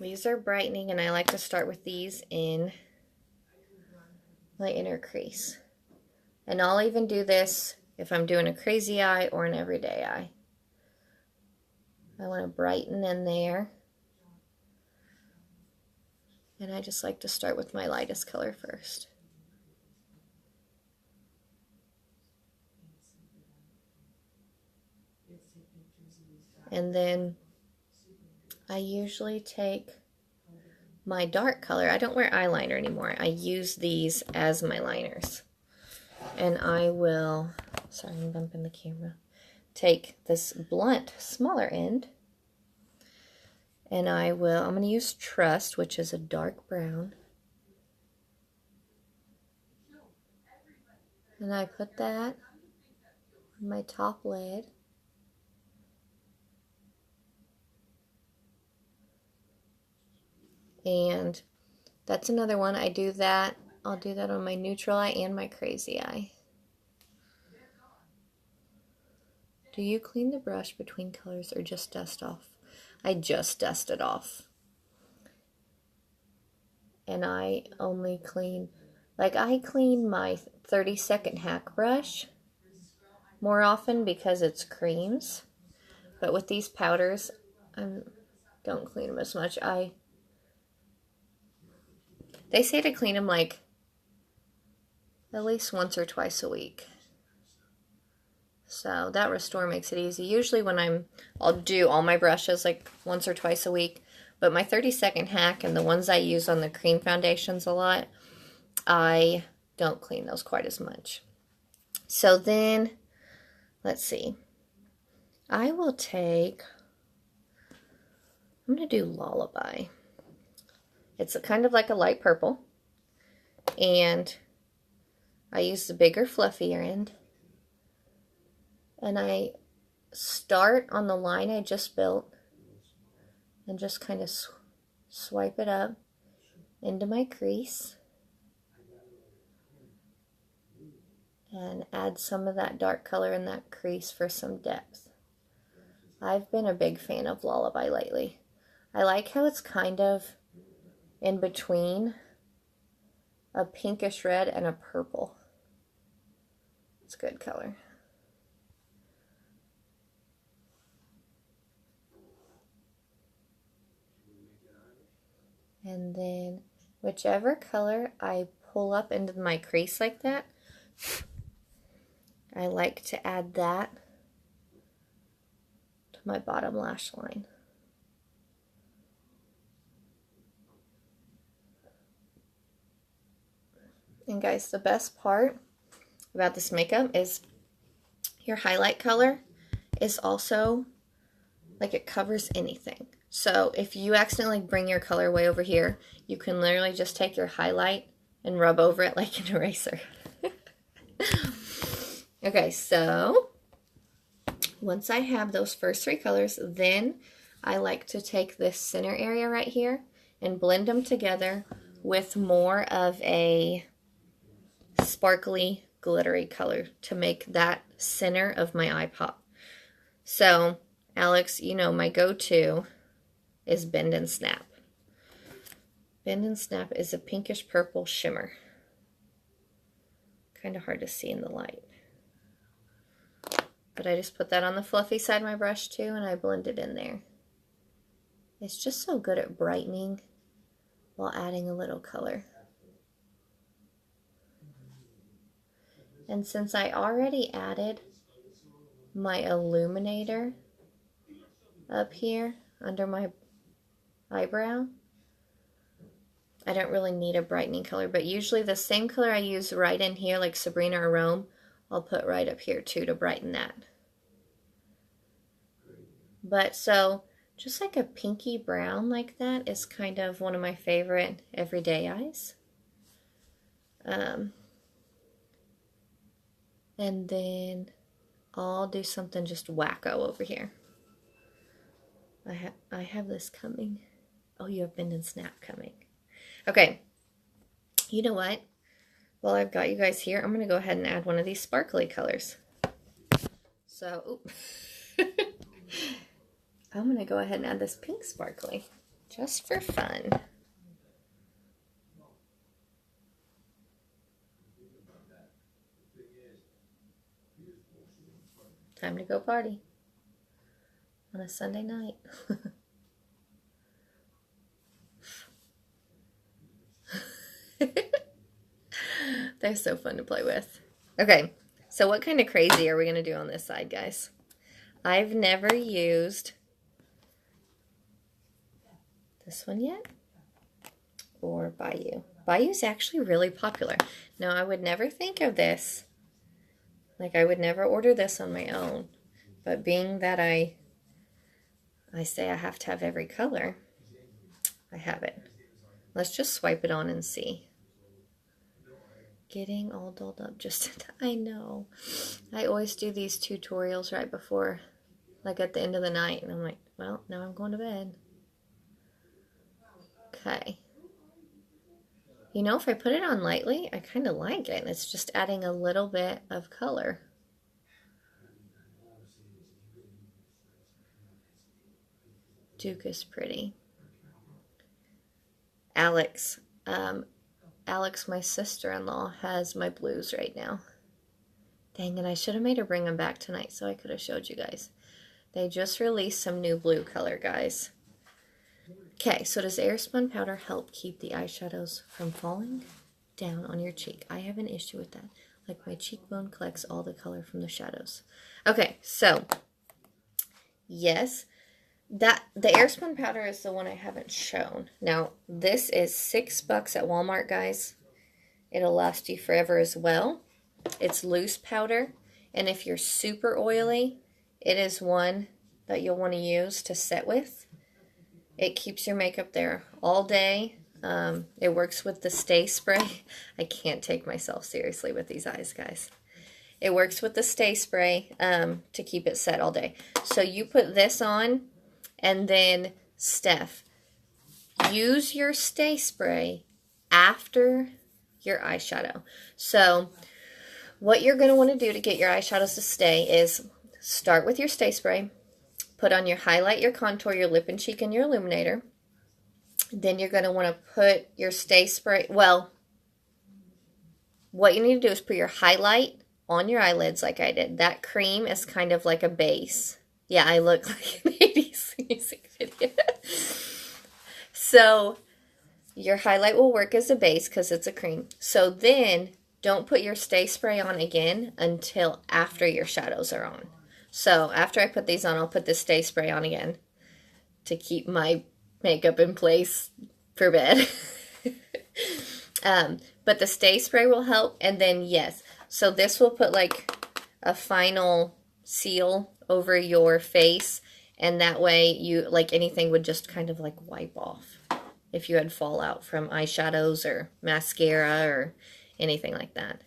these are brightening, and I like to start with these in my inner crease. And I'll even do this if I'm doing a crazy eye or an everyday eye. I want to brighten in there. And I just like to start with my lightest color first. And then I usually take my dark color. I don't wear eyeliner anymore. I use these as my liners. And I will, sorry, I'm bumping the camera, take this blunt, smaller end, and I'm going to use Trust, which is a dark brown. And I put that on my top lid. And that's another one. I do that. I'll do that on my neutral eye and my crazy eye. Do you clean the brush between colors or just dust off? I just dust it off. And I only clean, like I clean my 30-second hack brush more often because it's creams. But with these powders, I don't clean them as much. They say to clean them like at least once or twice a week. So that restore makes it easy. Usually when I'll do all my brushes like once or twice a week. But my 30-second hack and the ones I use on the cream foundations a lot, I don't clean those quite as much. So then, let's see. I will take, I'm going to do Lullaby. It's kind of like a light purple. And I use the bigger, fluffier end. And I start on the line I just built and just kind of swipe it up into my crease. And add some of that dark color in that crease for some depth. I've been a big fan of Lullaby lately. I like how it's kind of in between a pinkish red and a purple. It's a good color. And then whichever color I pull up into my crease like that, I like to add that to my bottom lash line. And guys, the best part about this makeup is your highlight color is also, like, it covers anything. So if you accidentally bring your color way over here, you can literally just take your highlight and rub over it like an eraser. Okay, so once I have those first three colors, then I like to take this center area right here and blend them together with more of a sparkly, glittery color to make that center of my eye pop. So, Alex, you know my go-to is Bend and Snap. Bend and Snap is a pinkish purple shimmer. Kind of hard to see in the light. But I just put that on the fluffy side of my brush too, and I blend it in there. It's just so good at brightening while adding a little color. And since I already added my illuminator up here under my eyebrow, I don't really need a brightening color, but usually the same color I use right in here, like Sabrina or Rome, I'll put right up here too to brighten that. But so, just like a pinky brown like that is kind of one of my favorite everyday eyes. And then I'll do something just wacko over here. I have this coming. Oh, you have Bend and Snap coming. Okay, you know what? While I've got you guys here, I'm going to go ahead and add one of these sparkly colors. So, I'm going to go ahead and add this pink sparkly, just for fun. Time to go party on a Sunday night. They're so fun to play with. Okay, so what kind of crazy are we going to do on this side, guys? I've never used this one yet, or Bayou. Bayou's actually really popular. Now, I would never think of this. Like, I would never order this on my own. But being that I say I have to have every color, I have it. Let's just swipe it on and see. Getting all dolled up just, I know. I always do these tutorials right before, like at the end of the night. And I'm like, well, now I'm going to bed. Okay. You know, if I put it on lightly, I kind of like it. It's just adding a little bit of color. Duke is pretty. Alex, my sister-in-law, has my blues right now. Dang it, I should have made her bring them back tonight so I could have showed you guys. They just released some new blue color, guys. Okay, so does Airspun powder help keep the eyeshadows from falling down on your cheek? I have an issue with that. Like my cheekbone collects all the color from the shadows. Okay, so yes, that the airspun powder is the one I haven't shown. Now, this is $6 at Walmart, guys. It'll last you forever as well. It's loose powder, and if you're super oily, it is one that you'll want to use to set with. It keeps your makeup there all day. It works with the Stay Spray. I can't take myself seriously with these eyes, guys. It works with the Stay Spray to keep it set all day. So you put this on, and then, Steph, use your Stay Spray after your eyeshadow. So what you're going to want to do to get your eyeshadows to stay is start with your Stay Spray, put on your highlight, your contour, your lip and cheek, and your illuminator. Then you're going to want to put your Stay Spray, well, what you need to do is put your highlight on your eyelids like I did. That cream is kind of like a base. Yeah, I look like an 80s music video. So your highlight will work as a base because it's a cream. So then don't put your Stay Spray on again until after your shadows are on. So after I put these on, I'll put the Stay Spray on again to keep my makeup in place for bed. But the Stay Spray will help. And then, yes, so this will put like a final seal over your face. And that way you, like anything would just kind of like wipe off if you had fallout from eyeshadows or mascara or anything like that.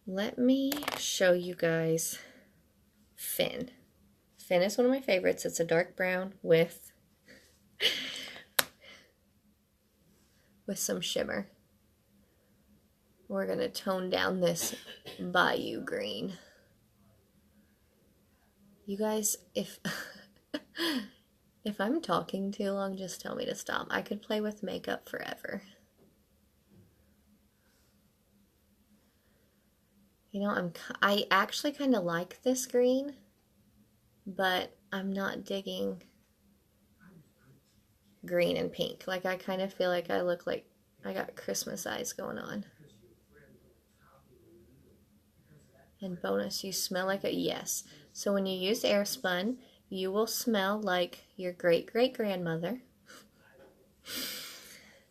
Let me show you guys Finn. Finn is one of my favorites. It's a dark brown with some shimmer. We're going to tone down this Bayou green. You guys, if if I'm talking too long, just tell me to stop. I could play with makeup forever. You know, I actually kind of like this green, but I'm not digging green and pink. Like, I kind of feel like I look like I got Christmas eyes going on. And bonus, you smell like a, yes. So when you use Airspun, you will smell like your great-great-grandmother.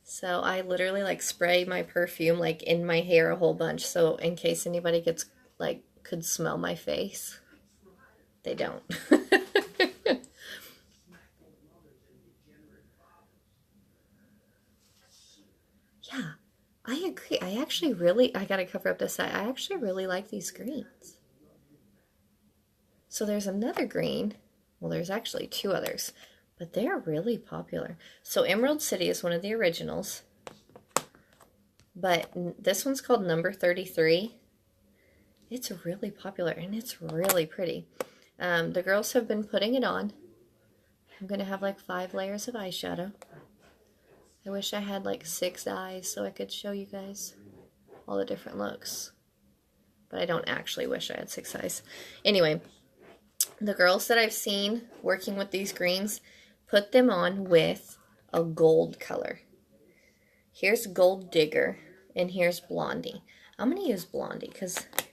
So I literally like spray my perfume like in my hair a whole bunch. So in case anybody gets like, could smell my face, they don't. Yeah, I agree. I gotta cover up this side. I actually really like these greens. So there's another green. Well, there's actually two others, but they're really popular. So Emerald City is one of the originals, but this one's called Number 33. It's really popular and it's really pretty. The girls have been putting it on. I'm gonna have like 5 layers of eyeshadow. I wish I had like 6 eyes so I could show you guys all the different looks. But I don't actually wish I had 6 eyes. Anyway, the girls that I've seen working with these greens put them on with a gold color. Here's Gold Digger and here's Blondie. I'm going to use Blondie because I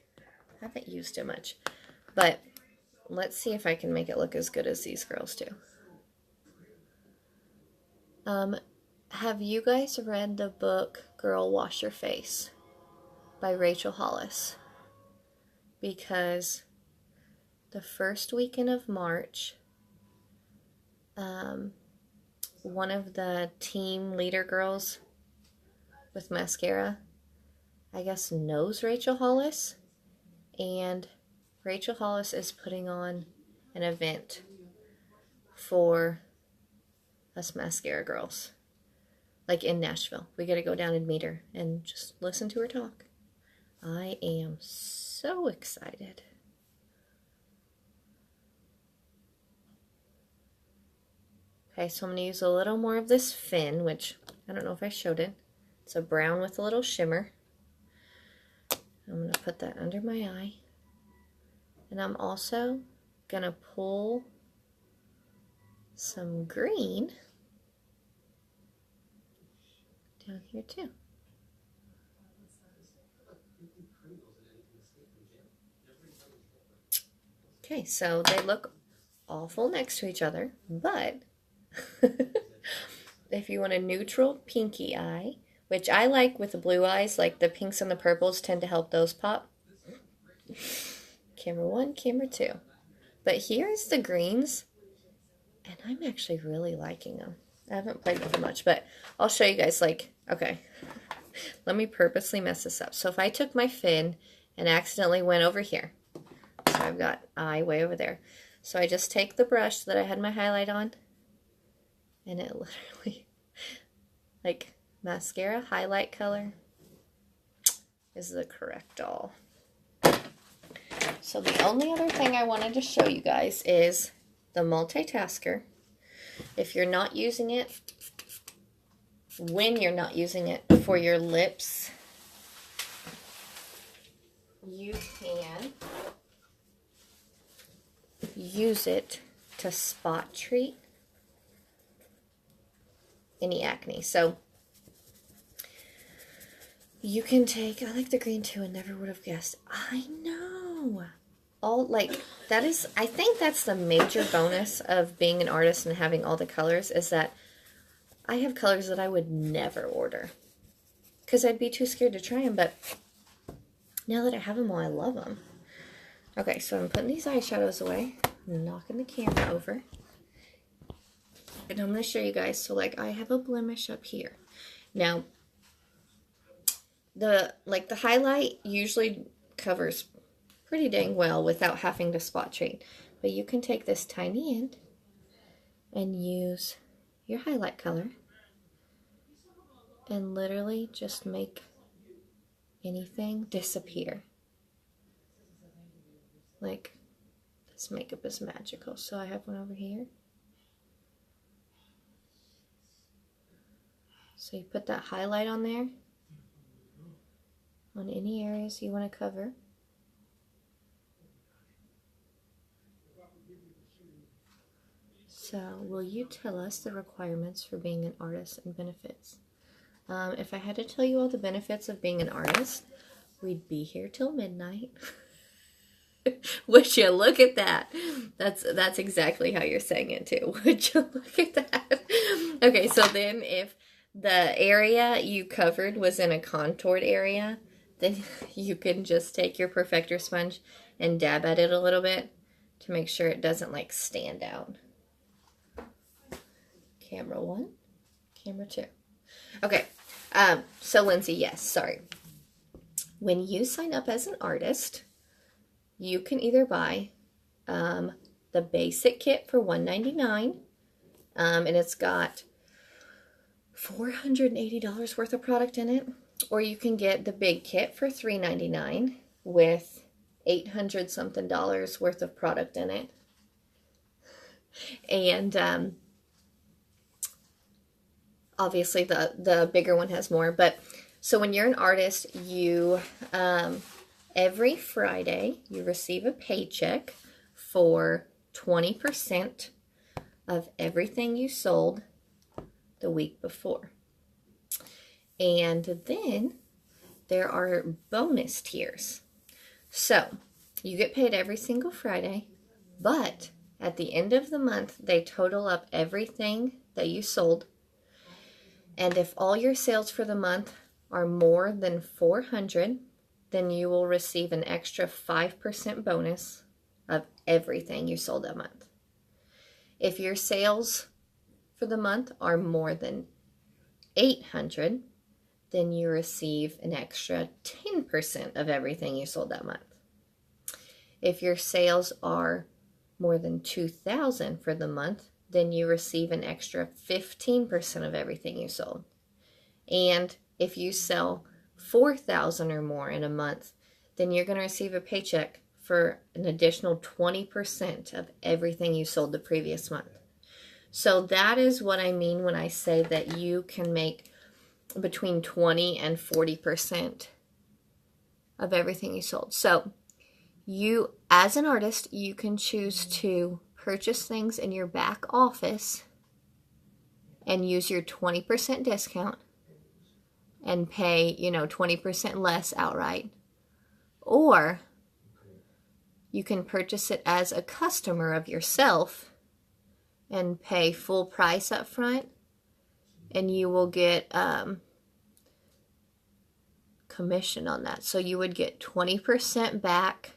haven't used it much. But let's see if I can make it look as good as these girls do. Have you guys read the book Girl Wash Your Face by Rachel Hollis? Because the first weekend of March, one of the team leader girls with Maskcara, I guess, knows Rachel Hollis, and Rachel Hollis is putting on an event for us Maskcara girls, like in Nashville. We got to go down and meet her and just listen to her talk. I am so excited. Okay, so I'm going to use a little more of this Finn, which I don't know if I showed it. It's a brown with a little shimmer. I'm going to put that under my eye. And I'm also going to pull some green down here too. Okay, so they look awful next to each other, but if you want a neutral pinky eye, which I like with the blue eyes, like the pinks and the purples tend to help those pop. Camera 1, camera 2. But here's the greens, and I'm actually really liking them. I haven't played with them much, but I'll show you guys, like, okay. Let me purposely mess this up. So if I took my fin and accidentally went over here, so I've got eye way over there. So I just take the brush that I had my highlight on, and it literally, like, mascara highlight color is the correct all. So the only other thing I wanted to show you guys is the multitasker. If you're not using it, when you're not using it for your lips, you can use it to spot treat any acne. So you can take, I like the green too, and never would have guessed. I know. All, like, that is, I think that's the major bonus of being an artist and having all the colors, is that I have colors that I would never order because I'd be too scared to try them, but now that I have them all, I love them. Okay, so I'm putting these eyeshadows away, knocking the camera over, and I'm going to show you guys. So, like, I have a blemish up here. Now, the highlight usually covers pretty dang well without having to spot treat, but you can take this tiny end and use your highlight color and literally just make anything disappear. Like, this makeup is magical. So I have one over here. So you put that highlight on there, on any areas you want to cover. So, will you tell us the requirements for being an artist and benefits? If I had to tell you all the benefits of being an artist, we'd be here till midnight. Would you look at that? That's exactly how you're saying it too. Would you look at that? Okay, so then if the area you covered was in a contoured area, then you can just take your perfector sponge and dab at it a little bit to make sure it doesn't, like, stand out. Camera 1, camera 2. Okay, so Lindsay, yes, sorry. When you sign up as an artist, you can either buy the basic kit for $199, and it's got $480 worth of product in it, or you can get the big kit for $399 with $800 something worth of product in it. And obviously the bigger one has more. But so when you're an artist, you every Friday you receive a paycheck for 20% of everything you sold the week before. And then there are bonus tiers. So you get paid every single Friday, but at the end of the month, they total up everything that you sold. And if all your sales for the month are more than 400, then you will receive an extra 5% bonus of everything you sold that month. If your sales for the month are more than 800, then you receive an extra 10% of everything you sold that month. If your sales are more than 2,000 for the month, then you receive an extra 15% of everything you sold. And if you sell 4,000 or more in a month, then you're going to receive a paycheck for an additional 20% of everything you sold the previous month. So that is what I mean when I say that you can make between 20 and 40% of everything you sold. So you, as an artist, you can choose to purchase things in your back office and use your 20% discount and pay, 20% less outright. Or you can purchase it as a customer of yourself and pay full price up front, and you will get commission on that. So you would get 20% back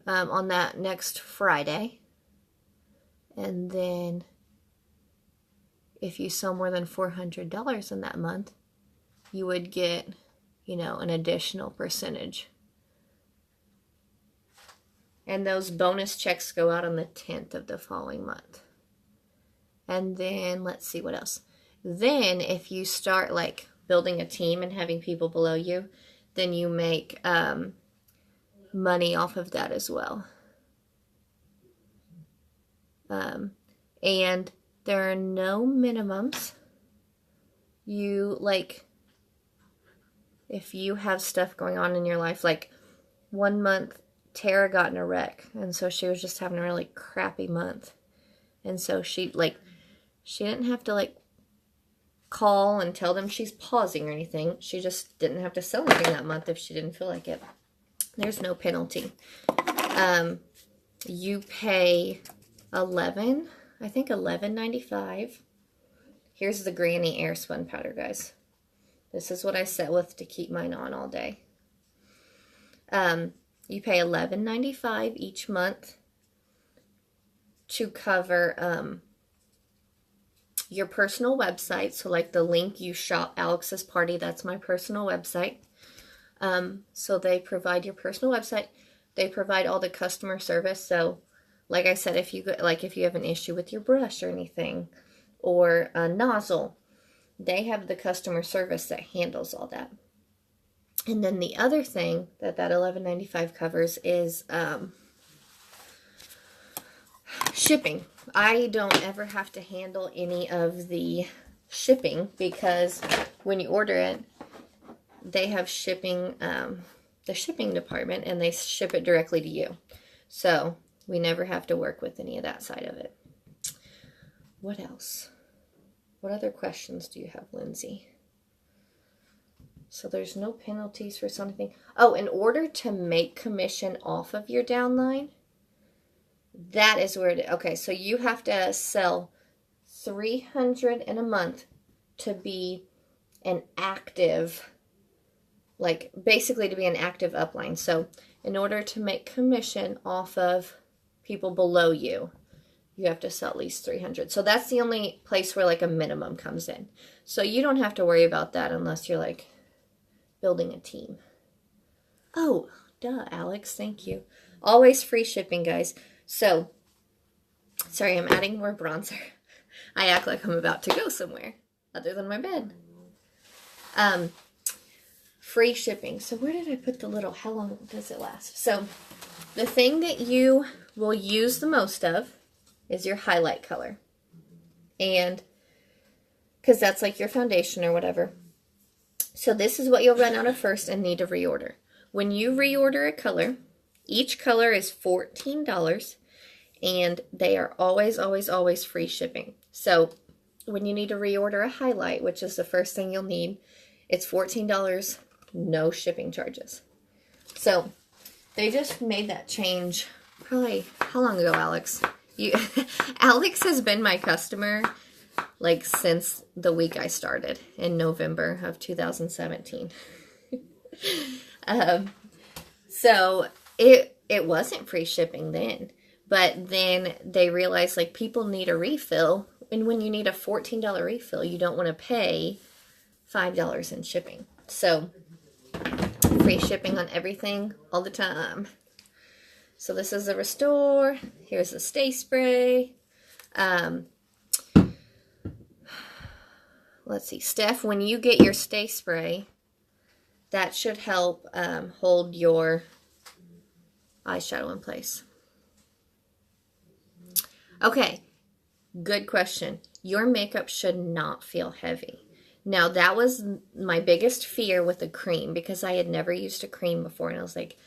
on that next Friday. And then if you sell more than $400 in that month, you would get, you know, an additional percentage. And those bonus checks go out on the 10th of the following month. And then, let's see what else. Then, if you start, like, building a team and having people below you, then you make money off of that as well. And there are no minimums. You, like, if you have stuff going on in your life, like, one month, Tara got in a wreck, and so she was just having a really crappy month. And so she didn't have to, like, call and tell them she's pausing or anything. She just didn't have to sell anything that month if she didn't feel like it. There's no penalty. You pay $11.95. Here's the Granny Air Spun Powder, guys. This is what I set with to keep mine on all day. You pay $11.95 each month to cover your personal website. So like the link you shop Alex's Party, that's my personal website. So they provide your personal website. They provide all the customer service. So like I said, if you have an issue with your brush or anything, or a nozzle, they have the customer service that handles all that. And then the other thing that $11.95 covers is shipping. I don't ever have to handle any of the shipping because when you order it, they have shipping, the shipping department, and they ship it directly to you. So we never have to work with any of that side of it. What else? What other questions do you have, Lindsay? So there's no penalties for something. Oh, in order to make commission off of your downline, that is where it, okay, so you have to sell 300 in a month to be an active, like basically to be an active upline. So in order to make commission off of people below you, you have to sell at least 300. So that's the only place where like a minimum comes in. So you don't have to worry about that unless you're like building a team. Oh, duh, Alex, thank you. Always free shipping, guys. So, sorry, I'm adding more bronzer. I act like I'm about to go somewhere other than my bed. Free shipping. So where did I put the little, how long does it last? So the thing that you will use the most of is your highlight color. And because that's like your foundation or whatever. So this is what you'll run out of first and need to reorder. When you reorder a color, each color is $14, and they are always, always, always free shipping. So when you need to reorder a highlight, which is the first thing you'll need, it's $14, no shipping charges. So they just made that change probably, how long ago, Alex? Alex has been my customer like since the week I started in November of 2017. So it wasn't free shipping then, but then they realized like people need a refill, and when you need a $14 refill, you don't want to pay $5 in shipping. So free shipping on everything all the time. So this is the Restore. Here's the Stay Spray. Let's see, Steph, when you get your Stay Spray, that should help hold your eyeshadow in place. Okay, good question. Your makeup should not feel heavy. Now, that was my biggest fear with the cream because I had never used a cream before, and I was like,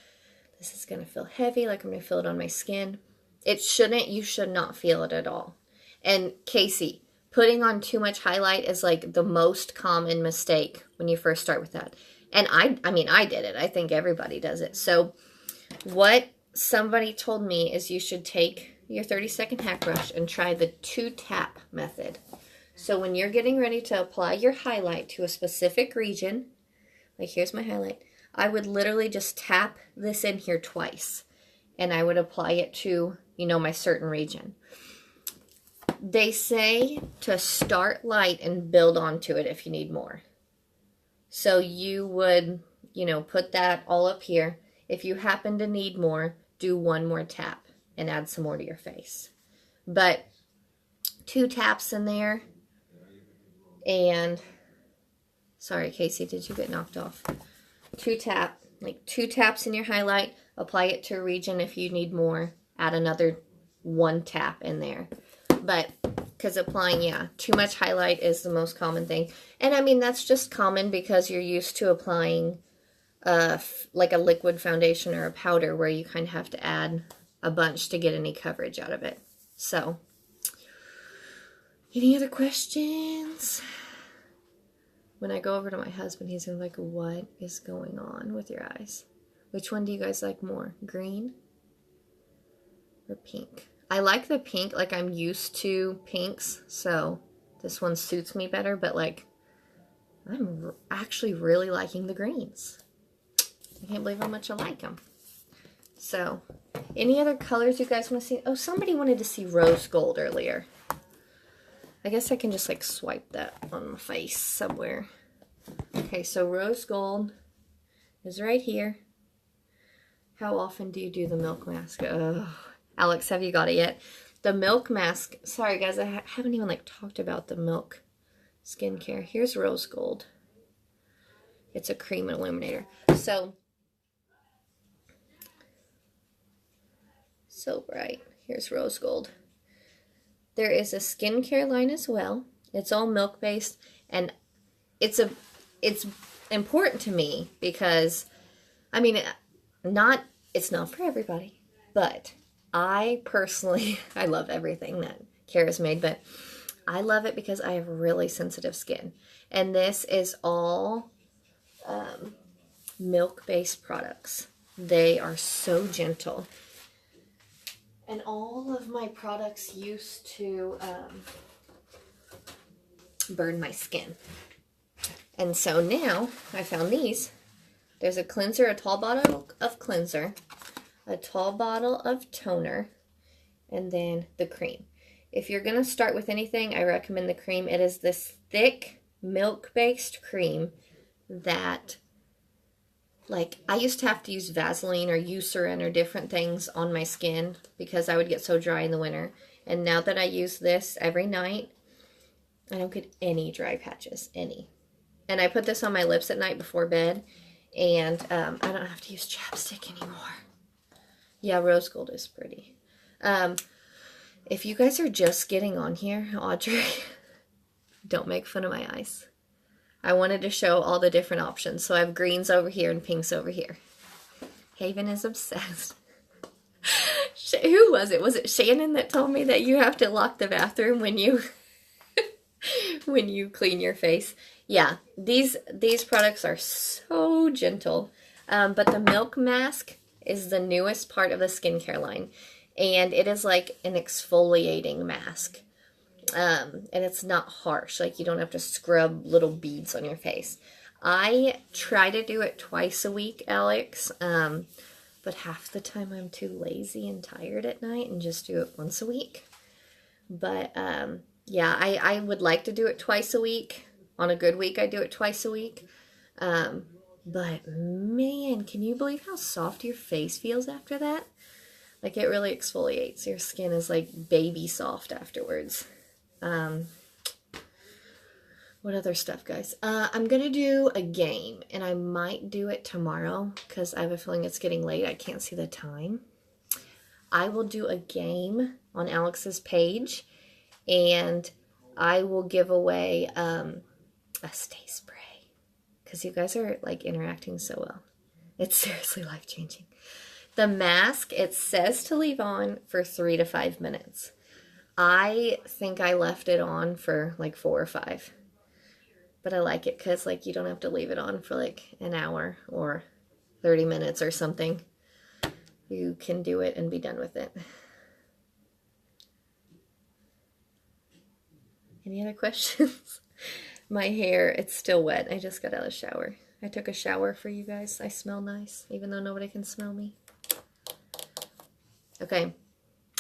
this is going to feel heavy, like I'm going to feel it on my skin. It shouldn't. You should not feel it at all. And Casey, putting on too much highlight is like the most common mistake when you first start with that. And I mean, I did it. I think everybody does it. So What somebody told me is you should take your 30-second hack brush and try the 2-tap method. So when you're getting ready to apply your highlight to a specific region, like here's my highlight, I would literally just tap this in here twice, and I would apply it to, you know, my certain region. They say to start light and build onto it if you need more. So you would, you know, put that all up here. If you happen to need more, do one more tap and add some more to your face. But 2 taps in there, and sorry, Casey, did you get knocked off? 2 taps in your highlight, apply it to a region. If you need more, add another 1 tap in there. But because applying, yeah, too much highlight is the most common thing. And I mean, that's just common because you're used to applying like a liquid foundation or a powder where you kind of have to add a bunch to get any coverage out of it. So, any other questions? When I go over to my husband, he's gonna be like, what is going on with your eyes? Which one do you guys like more, green or pink? I like the pink, like I'm used to pinks, so this one suits me better, but like I'm actually really liking the greens. I can't believe how much I like them. So, any other colors you guys want to see? Oh, somebody wanted to see rose gold earlier. I guess I can just like swipe that on my face somewhere. Okay, so rose gold is right here. How often do you do the milk mask? Ugh. Alex, have you got it yet? The milk mask. Sorry, guys, I haven't even like talked about the milk skincare. Here's rose gold. It's a cream illuminator. So bright. Here's rose gold. There is a skincare line as well. It's all milk based, and it's important to me because, I mean, it's not for everybody, but I personally, I love everything that Kara's made, but I love it because I have really sensitive skin. And this is all milk-based products. They are so gentle. And all of my products used to burn my skin. And so now I found these. There's a cleanser, a tall bottle of cleanser, a tall bottle of toner, and then the cream. If you're going to start with anything, I recommend the cream. It is this thick milk-based cream that, like, I used to have to use Vaseline or Eucerin or different things on my skin because I would get so dry in the winter. And now that I use this every night, I don't get any dry patches, any. And I put this on my lips at night before bed, and I don't have to use chapstick anymore. Yeah, rose gold is pretty. If you guys are just getting on here, Audrey, don't make fun of my eyes. I wanted to show all the different options. So I have greens over here and pinks over here. Haven is obsessed. Who was it? Was it Shannon that told me that you have to lock the bathroom when you when you clean your face? Yeah, these products are so gentle. But the milk mask is the newest part of the skincare line. And it is like an exfoliating mask. And it's not harsh. Like, you don't have to scrub little beads on your face. I try to do it twice a week, Alex. But half the time I'm too lazy and tired at night and just do it once a week. But, yeah, I would like to do it twice a week. On a good week, I do it twice a week. But, man, can you believe how soft your face feels after that? Like, it really exfoliates. Your skin is like baby soft afterwards. What other stuff, guys? I'm going to do a game, and I might do it tomorrow because I have a feeling it's getting late. I can't see the time. I will do a game on Alex's page, and I will give away a stay spray because you guys are like interacting so well. It's seriously life-changing. The mask, it says to leave on for 3 to 5 minutes. I think I left it on for like 4 or 5. But I like it because, like, you don't have to leave it on for like an hour or 30 minutes or something. you can do it and be done with it. Any other questions? My hair, it's still wet. I just got out of the shower. I took a shower for you guys. I smell nice, even though nobody can smell me. Okay,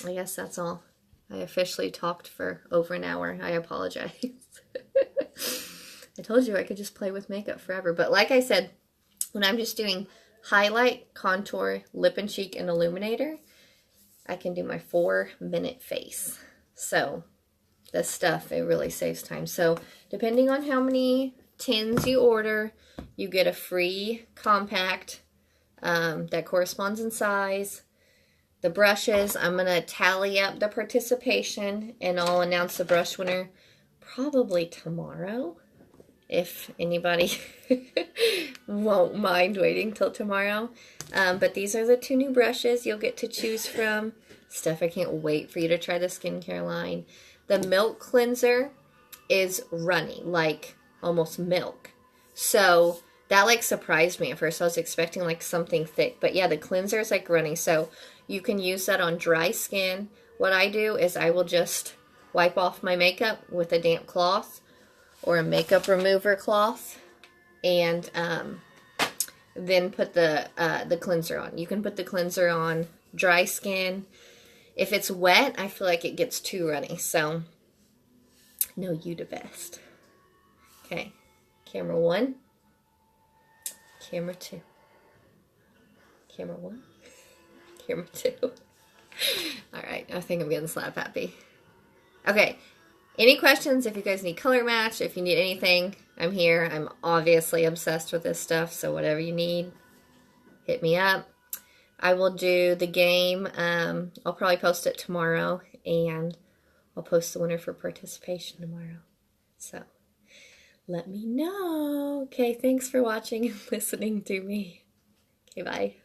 I guess that's all. I officially talked for over an hour. I apologize. I told you I could just play with makeup forever. But like I said, when I'm just doing highlight, contour, lip and cheek, and illuminator, I can do my 4-minute face. So this stuff, it really saves time. So depending on how many tins you order, you get a free compact that corresponds in size. The brushes, I'm going to tally up the participation and I'll announce the brush winner probably tomorrow, if anybody won't mind waiting till tomorrow. But these are the 2 new brushes you'll get to choose from. Steph, I can't wait for you to try the skincare line. The milk cleanser is runny, like almost milk. So that like surprised me at first. I was expecting like something thick. But yeah, the cleanser is like runny. So you can use that on dry skin. What I do is I will just wipe off my makeup with a damp cloth or a makeup remover cloth, and then put the cleanser on. You can put the cleanser on dry skin. If it's wet, I feel like it gets too runny. So know you the best. Okay, camera 1, camera 2, camera 1. Camera 2. Alright, I think I'm getting slap happy. Okay, any questions? If you guys need color match, if you need anything, I'm here. I'm obviously obsessed with this stuff, so whatever you need, hit me up. I will do the game. I'll probably post it tomorrow, and I'll post the winner for participation tomorrow. So, let me know. Okay, thanks for watching and listening to me. Okay, bye.